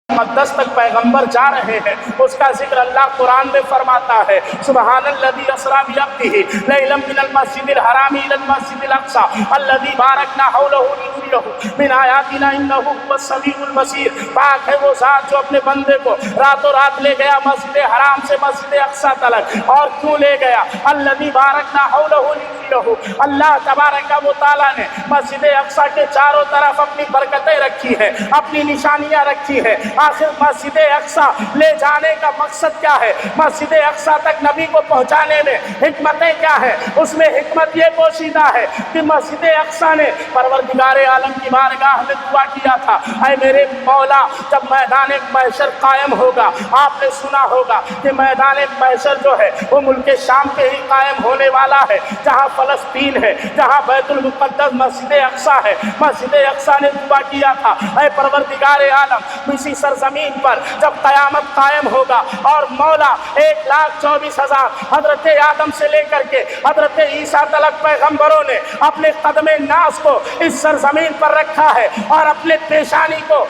مقدس تک پیغمبر جا رہے ہیں، اس کا ذکر اللہ قرآن میں فرماتا ہے، سبحان الذی اسریٰ بعبدہ لیلا من المسجد الحرام الی المسجد الاقصی الذی بارکنا حولہ لنریہ من آیاتنا انہ هو السمیع البصیر۔ پاک ہے وہ ذات جو اپنے بندے کو راتوں رات لے گیا مسجد حرام سے مسجد اقصی تلک، اور کیوں لے گیا؟ الذی بارکنا حولہ لنریہ، اللہ تبارک و تعالیٰ نے مسجد اقصی کے چاروں طرف اپنی برکتیں رکھی ہے، اپنی نشانیاں رکھی ہے۔ آخر مسجد اقصی لے جانے کا مقصد کیا ہے؟ مسجد اقصی تک نبی کو پہنچانے میں حکمتیں کیا ہے؟ اس میں حکمت یہ پوشیدہ ہے کہ مسجد اقصی نے پروردگار عالم کی بارگاہ میں دعا کیا تھا، اے میرے مولا جب میدان محشر قائم ہوگا، آپ نے سنا ہوگا کہ میدان محشر جو ہے وہ ملک شام کے ہی قائم ہونے والا ہے، جہاں فلسطین ہے، جہاں بیت المقدس مسجد اقصی ہے۔ مسجد اقصی نے دعا کیا تھا، اے پروردگار عالم اسی سرزمین پر جب قیامت قائم ہوگا اور مولا 1,24,000 حضرت آدم سے لے کر کے حضرت عیسیٰ تلک پیغمبروں نے اپنے قدم ناز کو اس سرزمین پر رکھا ہے اور اپنے پیشانی کو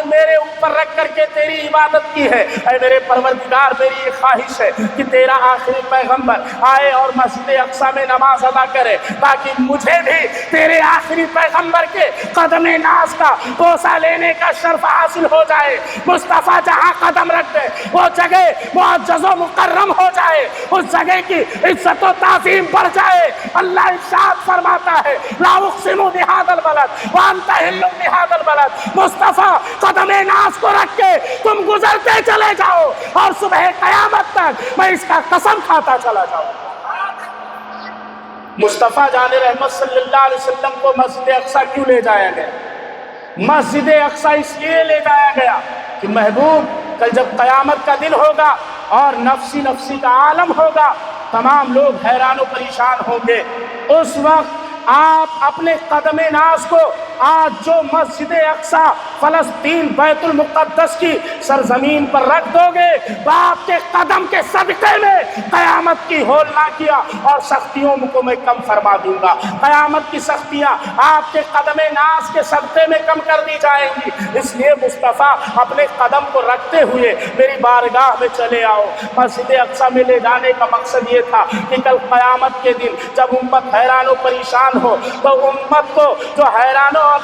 میرے اوپر رکھ کر کے تیری عبادت کی ہے۔ اے میرے پروردگار میری یہ خواہش ہے کہ تیرا آخری پیغمبر آئے اور مسجد اقصی میں نماز ادا کرے، تاکہ مجھے بھی تیرے آخری پیغمبر کے قدم ناز کا بوسہ لینے کا شرف حاصل ہو جائے۔ مصطفیٰ جہاں قدم رکھ دے وہ جگہ معزز و مکرم ہو جائے، اس جگہ کی عزت و تعظیم بڑھ جائے۔ اللہ ارشاد فرماتا ہے لا اقسم بہذا البلد وانت حل بہذا البلد۔ مصطفیٰ قدم ناز کو رکھ کے تم گزرتے چلے جاؤ اور صبح قیامت تک میں اس کا قسم کھاتا چلا جاؤں۔ مصطفیٰ جان رحمت صلی اللہ علیہ وسلم کو مسجد اقصی کیوں لے جایا گیا؟ مسجد اقصی اس لیے لے جایا گیا کہ محبوب کل جب قیامت کا دن ہوگا اور نفسی نفسی کا عالم ہوگا، تمام لوگ حیران و پریشان ہوں گے، اس وقت آپ اپنے قدم ناز کو آج جو مسجد اقصی فلسطین بیت المقدس کی سرزمین پر رکھ دو گے، باپ کے قدم کے صدقے میں قیامت کی ہولناکیاں اور سختیوں کو میں کم فرما دوں گا۔ قیامت کی سختیاں آپ کے قدم ناز کے صدقے میں کم کر دی جائیں گی۔ اس لیے مصطفیٰ اپنے قدم کو رکھتے ہوئے میری بارگاہ میں چلے آؤ۔ مسجد اقصی میں لے جانے کا مقصد یہ تھا کہ کل قیامت کے دن جب امت حیران و پریشان ہو تو امت کو جو حیرانی اور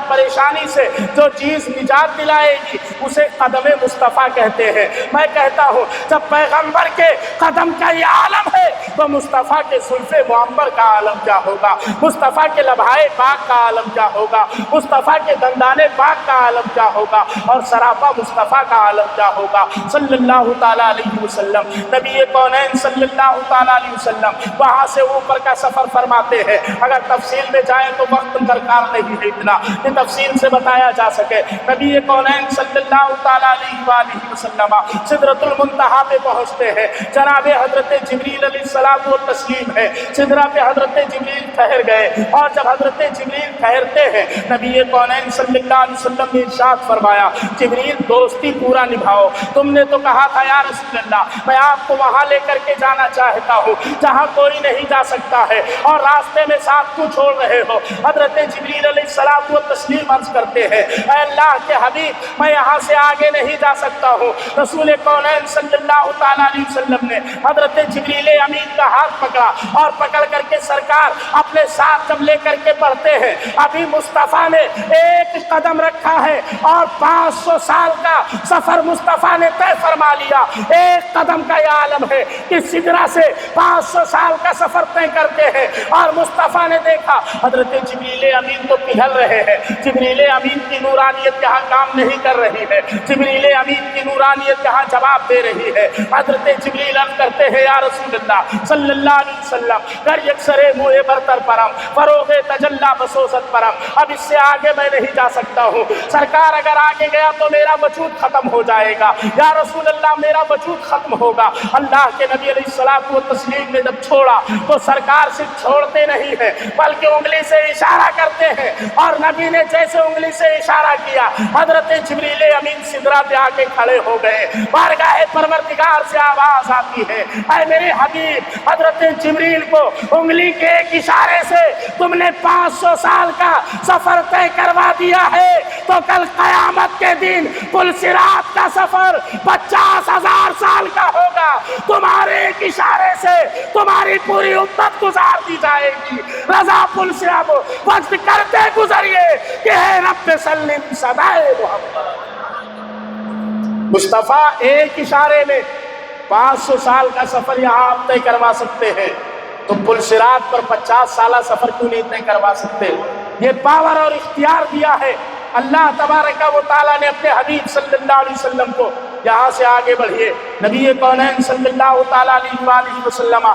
پریشانی سے جو چیز نجات دلائے گی اسے قدم مصطفیٰ کہتے ہیں۔ میں کہتا ہوں جب پیغمبر کے قدم کا یہ عالم ہے تو مصطفیٰ کے زلف معمر کا عالم کیا ہوگا، مصطفیٰ کے لبھائے پاک کا عالم کیا ہوگا، مصطفیٰ کے دندان پاک کا عالم کیا ہوگا، اور سراپا مصطفیٰ کا عالم کیا ہوگا صلی اللہ تعالیٰ علیہ وسلم۔ نبی کونین صلی اللہ تعالیٰ علیہ وسلم وہاں سے اوپر کا سفر فرماتے ہیں۔ اگر تفصیل میں جائیں تو وقت درکار نہیں ہے اتنا کہ تفصیل سے بتایا جا سکے۔ نبی کونین صلی اللہ تعالیٰ علیہ وآلہ وسلم سدرۃ المنتہا پہ پہنچتے ہیں۔ جناب حضرت جبریل علیہ السلام و تسلیم ہے، سدرہ پہ حضرت جبریل ٹھہر گئے، اور جب حضرت جبریل ٹھہرتے ہیں نبی کونین صلی اللہ علیہ وسلم نے ارشاد فرمایا جبریل دوستی پورا نبھاؤ، تم نے تو کہا تھا یا رسول اللہ میں آپ کو وہاں لے کر کے جانا چاہتا ہوں جہاں کوئی نہیں جا سکتا ہے، اور راستے میں ساتھ کیوں چھوڑ رہے ہو؟ حضرت جبریل علیہ السلام و تسلیم عرض کرتے ہیں اے اللہ کے حبیب میں یہاں سے آگے نہیں جا سکتا ہوں۔ رسول کونین صلی اللہ تعالیٰ علیہ وسلم نے حضرت جبریل امین کا ہاتھ پکڑا اور پکڑ کر کے سرکار اپنے ساتھ جب لے کر کے بڑھتے ہیں، ابھی مصطفیٰ نے ایک قدم رکھا ہے اور 500 سال کا سفر مصطفیٰ نے طے فرما لیا۔ ایک قدم کا یہ عالم ہے کہ سدرہ سے 500 سال کا سفر طے کرتے ہیں، اور مصطفیٰ نے دیکھا حضرت جبریل امین تو پگھل رہے ہیں، جبریل امین کی نورانیت یہاں کام نہیں کر رہی ہے، جبریل امین کی نورانیت یہاں جواب دے رہی ہے۔ حضرت جبریل عرض کرتے ہیں یا رسول اللہ صلی اللہ علیہ وسلم گر یکسرے موئے برتر پرم فروغ تجلا بسوست پرم، اب اس سے آگے میں نہیں جا سکتا ہوں، سرکار اگر آگے گیا تو میرا وجود ختم ہو جائے گا، یا رسول اللہ میرا وجود ختم ہوگا۔ اللہ کے نبی علیہ السلام و تسلیم نے جب چھوڑا تو سرکار صرف چھوڑتے نہیں ہیں بلکہ انگلی سے اشارہ کرتے ہیں، اور نبی نے جیسے انگلی سے اشارہ کیا، حضرت جبریل امین سدرہ پہ آ کے کھڑے ہو گئے۔ بارگاہ پروردگار سے آواز آتی ہے، اے میرے حبیب، حضرت جبریل کو انگلی کے ایک اشارے سے تم نے 500 سال کا سفر طے کروا دیا ہے، تو کل قیامت کے دن پل صراط کا سفر 50,000 سال کا ہوگا۔ تمہارے ایک اشارے سے تمہاری پوری امت گزار دی جائے گی۔ رضا پل سے اب وقت کرتے گزریے کہ اے رب سلم صدائے محمد۔ مصطفیٰ ایک اشارے میں 500 سال کا سفر یہاں آپ طے کروا سکتے ہیں، تو پل صراط پر 50 سالہ سفر کیوں نہیں طے کروا سکتے؟ یہ پاور اور اختیار دیا ہے اللہ تبارک و تعالیٰ نے اپنے حبیب صلی اللہ علیہ وسلم کو۔ یہاں سے آگے بڑھیے، نبی کونین صلی اللہ تعالیٰ علیہ وآلہ وسلم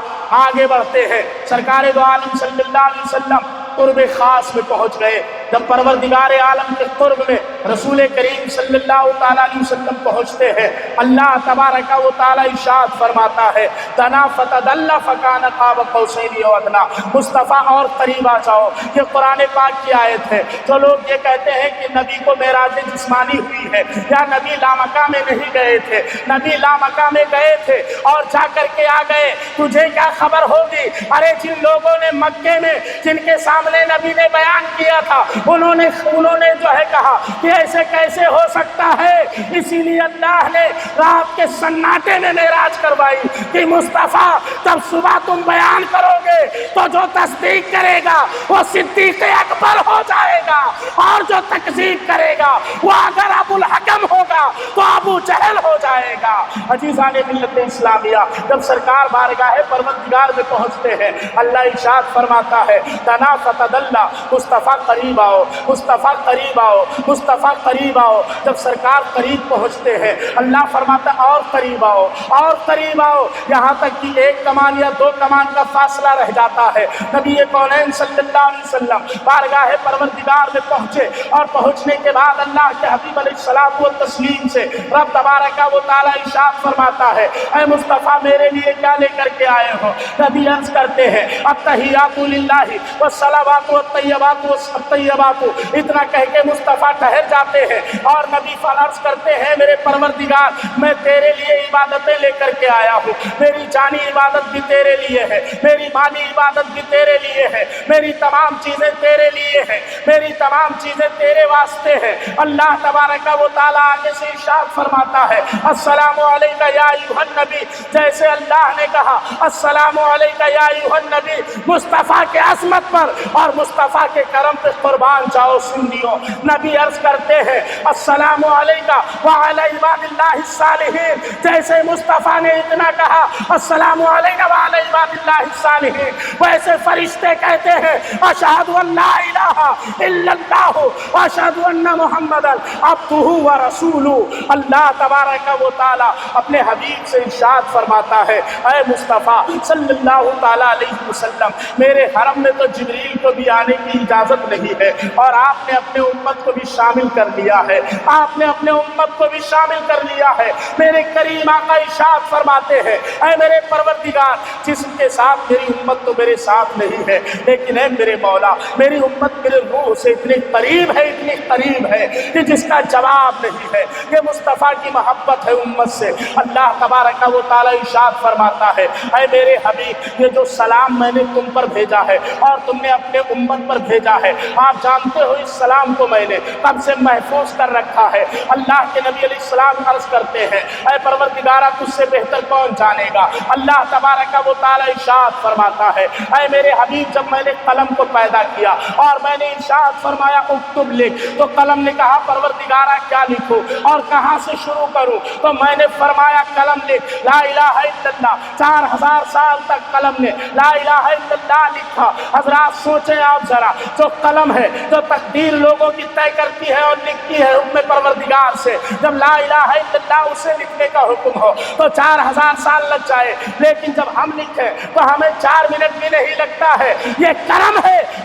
آگے بڑھتے ہیں، سرکار دو عالم صلی اللہ علیہ وسلم قرب خاص میں پہنچ گئے۔ جب پروردگار عالم کے قرب میں رسول کریم صلی اللہ تعالیٰ علیہ وسلم پہنچتے ہیں، اللہ تبارک و تعالیٰ ارشاد فرماتا ہے، دنا فتدلی فکان قاب قوسین او ادنیٰ، مصطفیٰ اور قریب آ جاؤ۔ یہ قرآن پاک کی آیت ہے۔ جو لوگ یہ کہتے ہیں کہ نبی کو معراج جسمانی ہوئی ہے یا نبی لامکہ میں نہیں گئے تھے، نبی لامکہ میں گئے تھے اور جا کر کے آ گئے، تجھے کیا خبر ہوگی؟ ارے جن لوگوں نے مکے میں جن کے سامنے نبی نے بیان کیا تھا، انہوں نے جو ہے کہا کہ ایسے کیسے ہو سکتا ہے۔ اسی لیے اللہ نے رات کے سناٹے میں معراج کروائی کہ مصطفیٰ جب صبح تم بیان کرو گے تو جو تصدیق کرے گا وہ صدیق اکبر ہو جائے گا، اور جو تکذیب کرے گا وہ اگر ابو الحکم ہوگا تو ابو جہل ہو جائے گا۔ عزیزان ملت اسلامیہ، جب سرکار بارگاہ پروردگار میں پہنچتے ہیں، اللہ ارشاد فرماتا ہے، دنا فتدلی، مصطفیٰ قریب آؤ، مصطفیٰ قریب آؤ، مصطفیٰ قریب آؤ۔ جب سرکار قریب پہنچتے ہیں، اللہ فرماتا ہے اور قریب آؤ، اور قریب آؤ، یہاں تک کہ 1 کمان یا 2 کمان کا فاصلہ رہ جاتا ہے۔ نبی کونین صلی اللہ علیہ وسلم بارگاہ پروردگار میں پہنچے، اور پہنچنے کے بعد اللہ کے حبیب علیہ الصلوۃ والتسلیم سے رب تبارک و تعالیٰ ارشاد فرماتا ہے، اے مصطفیٰ میرے لیے کیا لے کر کے آئے ہو؟ نبی عرض کرتے ہیں، التحیات للہ والصلوات والطیبات والطیبات، اتنا کہہ کے مصطفیٰ ٹھہر جاتے ہیں، اور نبی عرض کرتے ہیں، میرے پروردگار میں تیرے لیے عبادتیں لے کر کے آیا ہوں، میری جانی عبادت بھی تیرے لیے ہے، میری مالی عبادت بھی تیرے لیے ہے، میری تمام چیزیں تیرے لیے ہیں، میری تمام چیزیں تیرے واسطے ہیں۔ اللہ تبارک و تعالیٰ آگے سے ارشاد فرماتا ہے، السلام علیکہ یا ایھا النبی، جیسے اللہ نے کہا السلام علیکہ یا ایھا النبی، مصطفیٰ کے عظمت پر اور مصطفیٰ کے کرم پہ قربان جاؤ سنیو۔ نبی عرض کرتے ہیں، السلام علیکہ وعلی عباد اللہ الصالحین، جیسے مصطفیٰ نے اتنا کہا السلام علیکہ وعلی عباد اللہ الصالحین، ویسے فرشتے کہتے ہیں، اشہد ان لا الہ الا اللہ واشہد ان محمدا عبدہ ورسولہ۔ اللہ تبارک و تعالی اپنے حبیب سے ارشاد فرماتا ہے، اے مصطفیٰ صلی اللہ تعالیٰ علیہ وسلم، میرے حرم میں تو جبریل کو بھی آنے کی اجازت نہیں ہے، اور آپ نے اپنے امت کو بھی شامل کر لیا ہے، آپ نے اپنے امت کو بھی شامل کر لیا ہے۔ میرے کریم آقا ارشاد فرماتے ہیں، اے میرے پروردگار، جسم کے ساتھ میری امت تو میرے ساتھ نہیں ہے، لیکن اے میرے مولا، میری امت میرے روح سے اتنی قریب ہے، اتنی قریب ہے کہ جس کا جواب نہیں ہے۔ یہ مصطفیٰ کی محبت ہے امت سے۔ اللہ تبارک و تعالیٰ ارشاد فرماتا ہے، اے میرے حبیب، یہ جو سلام میں نے تم پر بھیجا ہے اور تم نے اپنے امت پر بھیجا ہے، آپ جانتے ہو اس سلام کو میں نے کب سے محفوظ کر رکھا ہے۔ اللہ کے نبی علیہ السلام عرض کرتے ہیں، اے پروردگارہ، تجھ سے بہتر کون جانے گا؟ اللہ تبارک و تعالیٰ ارشاد فرماتا ہے، اے میرے حبیب، جب میں نے قلم کو پیدا کیا اور میں نے ارشاد فرمایا اکتب لکھ، تو قلم نے کہا پروردگارہ کیا لکھوں اور کہاں سے شروع کروں؟ تو میں نے فرمایا قلم لکھ لا الہ الا اللہ۔ 4000 سال تک قلم نے لا الہ الا اللہ لکھا۔ حضرات سوچیں آپ ذرا، جو قلم ہے، جو تقدیر لوگوں کی طے کرتی ہے اور لکھتی ہے حکم پروردگار سے، جب لا الہ الا اللہ اسے لکھنے کا حکم ہو تو 4000 سال لگ جائے، لیکن جب ہم لکھیں تو ہمیں 4 منٹ بھی نہیں لگتا ہے۔ یہ کرم ہے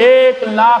1,00,000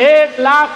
1,00,000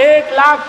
1,00,000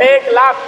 1,00,000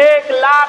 1,00,000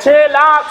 6,00,000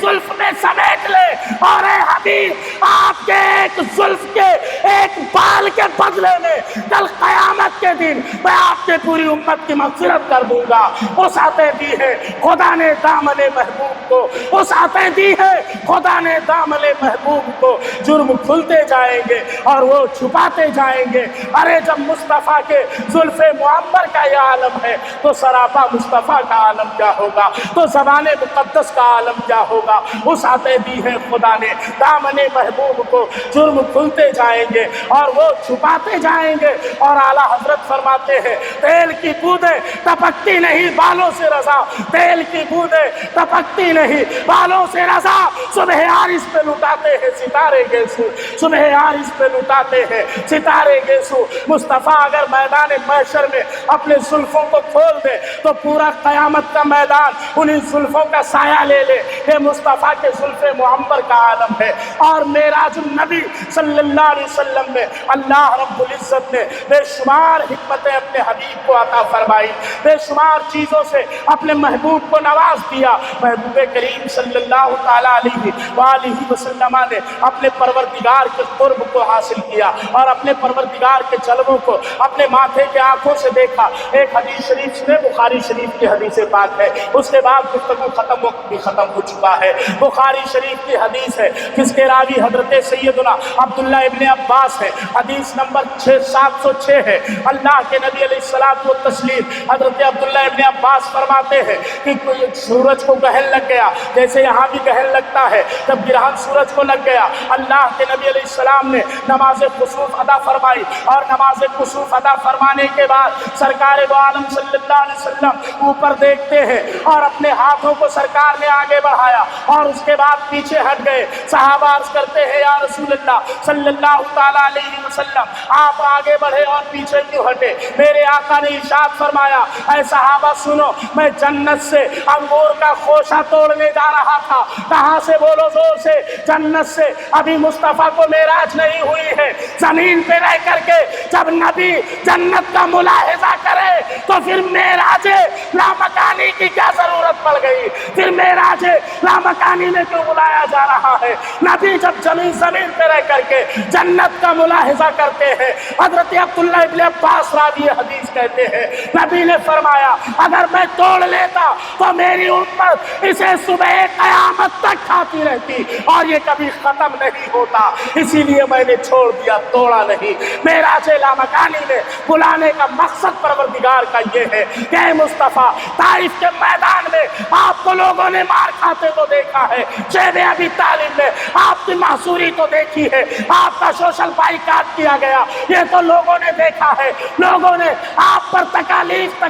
زلف میں سمیٹ لے، اور اے حبیب آپ کے ایک زلف کے ایک بال کے بدلے میں کل قیامت کے دن میں آپ کے پوری امت کی مغفرت کر دوں گا۔ وسعتیں دی ہے خدا نے دامن محبوب کو، وسعتیں دی ہے خدا نے دامن محبوب کو، جرم کھلتے جائیں گے اور وہ چھپاتے جائیں گے۔ ارے جب مصطفیٰ کے زلف معمر کا یہ عالم ہے تو سراپا مصطفیٰ کا عالم کیا ہوگا، تو زبان مقدس کا عالم کیا ہوگا۔ وسعتیں دی ہے خدا نے دامن محبوب کو، جرم کھلتے جائیں گے اور وہ چھپاتے جائیں گے۔ اور اعلیٰ حضرت فرماتے ہیں تیل کی بوندیں ٹپکتی نہیں بالوں سے رضا، تیل کی بوندیں ٹپکتی نہیں بالوں سے رضا، صبح عارض پہ لٹاتے ہیں ستارے گیسو، صبح عارض پہ لٹاتے ہیں ستارے گیسو۔ مصطفیٰ اگر میدان محشر میں اپنے زلفوں کو کھول دے تو پورا قیامت کا میدان انہیں زلفوں کا سایہ لے لے۔ یہ مصطفیٰ کے زلف معمر کا عالم ہے۔ اور معراج النبی صلی اللہ علیہ وسلم میں اللہ رب العزت نے بے شمار حکمتیں اپنے حبیب کو عطا فرمائی، بے شمار چیزوں سے اپنے محبوب کو نواز دیا۔ محبوب کریم صلی اللہ تعالیٰ علیہ وآلہ وسلم نے اپنے پروردگار کے قرب کو حاصل کیا اور اپنے پروردگار کے جلووں کو اپنے ماتھے کے آنکھوں سے دیکھا۔ ایک حدیث شریف میں بخاری شریف کی حدیث پاک ہے، اس کے بعد گفتگو ختم، وقت بھی ختم ہو چکا ہے۔ بخاری شریف کی حدیث ہے جس کے راوی حضرت سیدنا عبداللہ ابن عباس ہے، حدیث نمبر 706 ہے۔ اللہ کے نبی علیہ الصلوۃ والتسلیم حضرت عبداللہ ابن عباس فرماتے ہیں کہ سورج کو گہن لگ گیا، جیسے یہاں بھی گہن لگتا ہے، جب گرہن سورج کو لگ گیا اللہ کے نبی علیہ السلام نے نماز کسوف ادا فرمائی، اور نماز کسوف ادا فرمانے کے بعد سرکار دو عالم صلی اللہ علیہ وسلم اوپر دیکھتے ہیں اور اپنے ہاتھوں کو سرکار نے آگے بڑھایا اور اس کے بعد پیچھے ہٹ گئے۔ صحابہ عرض کرتے ہیں یا رسول اللہ صلی اللہ تعالیٰ علیہ وسلم آپ آگے بڑھے اور پیچھے کیوں ہٹے؟ میرے آقا نے ارشاد فرمایا اے صحابہ سنو، میں جنت سے انگور کا خوشہ توڑنے جا رہا تھا۔ کہاں سے؟ بولو زور سے۔ جنت سے۔ ابھی مصطفیٰ کو معراج نہیں ہوئی ہے، زمین پہ رہ کر کے جب نبی جنت کا ملاحظہ کرے تو پھر معراج لامکانی کی کیا ضرورت پڑ گئی؟ پھر معراج لامکانی میں کیوں بلایا جا رہا ہے؟ نبی جب زمین پہ رہ کر کے جنت کا ملاحظہ کرتے ہیں، حضرت عبداللہ ابن عباس راوی حدیث کہتے ہیں نبی نے فرمایا اگر میں توڑ لیتا تو میری امت اسے صبح قیامت تک کھاتی رہتی اور یہ کبھی ختم نہیں ہوتا، اسی لیے میں نے چھوڑ دیا، توڑا نہیں۔ معراج لامکانی میں بلانے کا مقصد پروردگار کا یہ ہے کہ اے مصطفیٰ طائف کے میدان میں آپ کو لوگوں نے مار کھاتے تو دیکھا ہے، شیب ابی طالب میں آپ کی محصوری تو دیکھی ہے، آپ کا سوشل بائیکاٹ کیا گیا، یہ تو لوگوں نے دیکھا ہے، لوگوں نے آپ پر تکالیف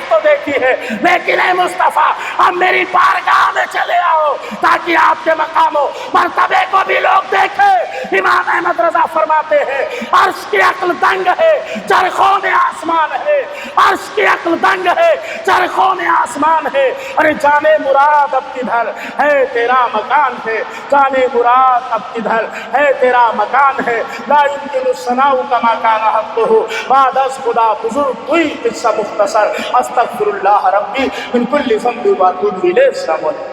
تو دیکھی ہے، لیکن اے مصطفیٰ اب میری بارگاہ میں چلے آؤ تاکہ آپ کے مقام و مرتبے کو بھی لوگ دیکھیں۔ امام احمد رضا فرماتے ہیں عرش کی عقل دنگ ہے چرخوں میں آسمان ہے، عرش کی عقل دنگ ہے چرخوں میں آسمان ہے۔ ارے جانے مراد اب کدھر ہے تیرا مکان ہے، جانے مراد اب کدھر ہے تیرا مکان ہے، لا يمكن الثناء كما كان حقه بعد از خدا بزرگ کوئی قصہ مختصر، استغفر اللہ ربی من کل ذنب واتوب الیہ۔ السلام علیکم۔